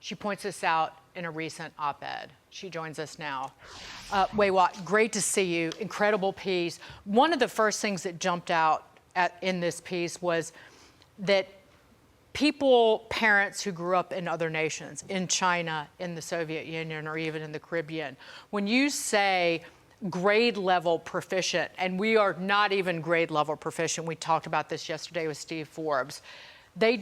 She points this out in a recent op-ed. She joins us now. Wai Wah, great to see you. Incredible piece. One of the first things that jumped out in this piece was that parents who grew up in other nations, in China, in the Soviet Union, or even in the Caribbean, when you say grade level proficient, and we are not even grade level proficient, we talked about this yesterday with Steve Forbes, they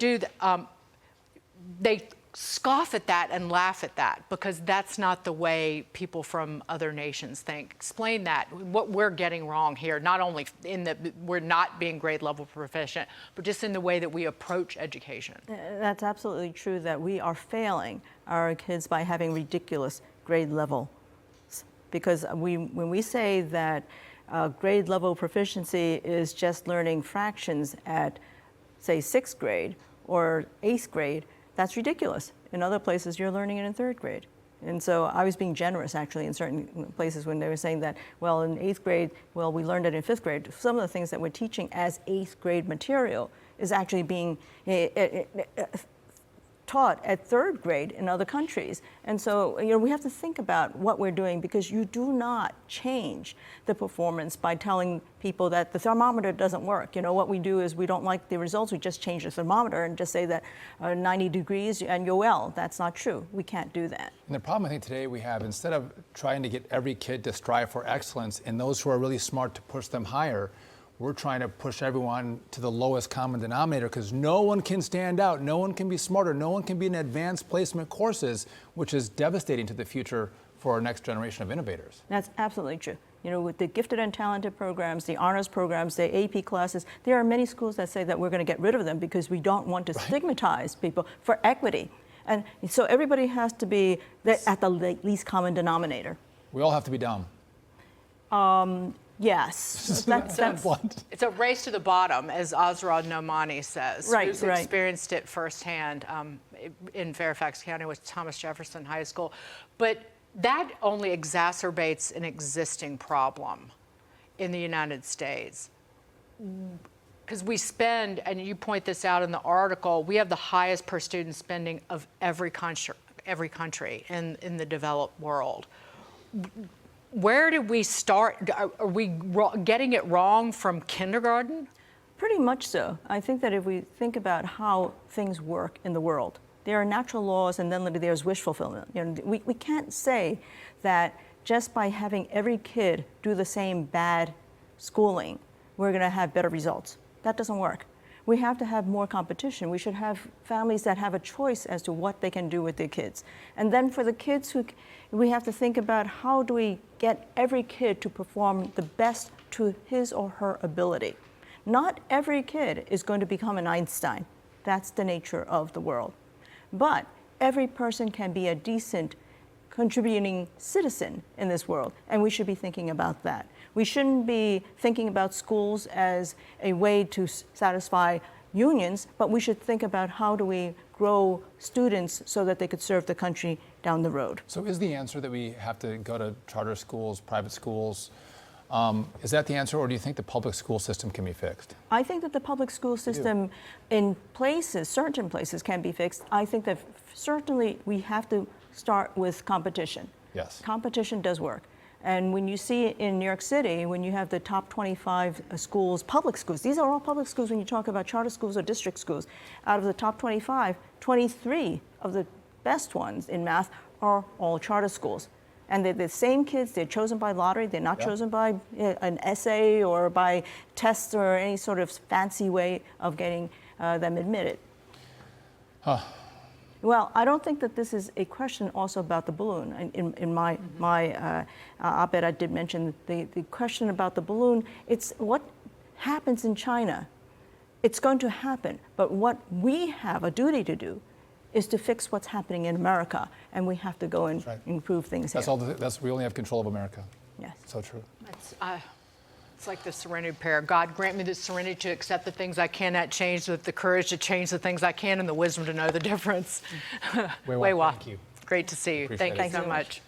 scoff at that and laugh at that because that's not the way people from other nations think. Explain that, what we're getting wrong here, not only in that we're not being grade level proficient, but just in the way that we approach education. That's absolutely true, that we are failing our kids by having ridiculous grade levels. Because when we say that grade level proficiency is just learning fractions at, say, 6th grade or 8th grade, that's ridiculous. In other places, you're learning it in 3rd grade. And so I was being generous, actually, in certain places when they were saying that, well, in 8th grade, well, we learned it in 5th grade. Some of the things that we're teaching as 8th grade material is actually being taught at 3rd grade in other countries. And so, we have to think about what we're doing, because you do not change the performance by telling people that the thermometer doesn't work. What we do is we don't like the results, we just change the thermometer and just say that 90 degrees and you're well. That's not true. We can't do that. And the problem I think today we have, instead of trying to get every kid to strive for excellence and those who are really smart to push them higher, we're trying to push everyone to the lowest common denominator, because no one can stand out, no one can be smarter, no one can be in advanced placement courses, which is devastating to the future for our next generation of innovators. That's absolutely true. With the gifted and talented programs, the honors programs, the AP classes, there are many schools that say that we're going to get rid of them because we don't want to stigmatize people for equity. And so everybody has to be at the least common denominator. We all have to be dumb. Yes. It's a race to the bottom, as Azra Nomani says, who's experienced it firsthand in Fairfax County with Thomas Jefferson High School. But that only exacerbates an existing problem in the United States. Because we spend, and you point this out in the article, we have the highest per student spending of every country in the developed world. Where did we start? Are we getting it wrong from kindergarten? Pretty much so. I think that if we think about how things work in the world, there are natural laws and then there's wish fulfillment. We can't say that just by having every kid do the same bad schooling, we're going to have better results. That doesn't work. We have to have more competition. We should have families that have a choice as to what they can do with their kids. And then for the kids we have to think about how do we get every kid to perform the best to his or her ability. Not every kid is going to become an Einstein. That's the nature of the world. But every person can be a decent contributing citizen in this world, and we should be thinking about that. We shouldn't be thinking about schools as a way to satisfy unions, but we should think about how do we grow students so that they could serve the country down the road. So is the answer that we have to go to charter schools, private schools? Is that the answer, or do you think the public school system can be fixed? I think that the public school system in certain places can be fixed. I think that certainly we have to start with competition. Yes. Competition does work. And when you see in New York City, when you have the top 25 schools, public schools, these are all public schools when you talk about charter schools or district schools. Out of the top 25, 23 of the best ones in math are all charter schools. And they're the same kids, they're chosen by lottery, they're not chosen by an essay or by tests or any sort of fancy way of getting them admitted. Well, I don't think that this is a question also about the balloon. In my op-ed, I did mention the question about the balloon. It's what happens in China. It's going to happen. But what we have a duty to do is to fix what's happening in America, and we have to go and improve things That's here. we only have control of America. Yes. So true. It's like the serenity prayer. God, grant me the serenity to accept the things I cannot change, with the courage to change the things I can, and the wisdom to know the difference. Wai Wah, Wai Wah, thank you. Great to see you. Appreciate Thank you it. so much.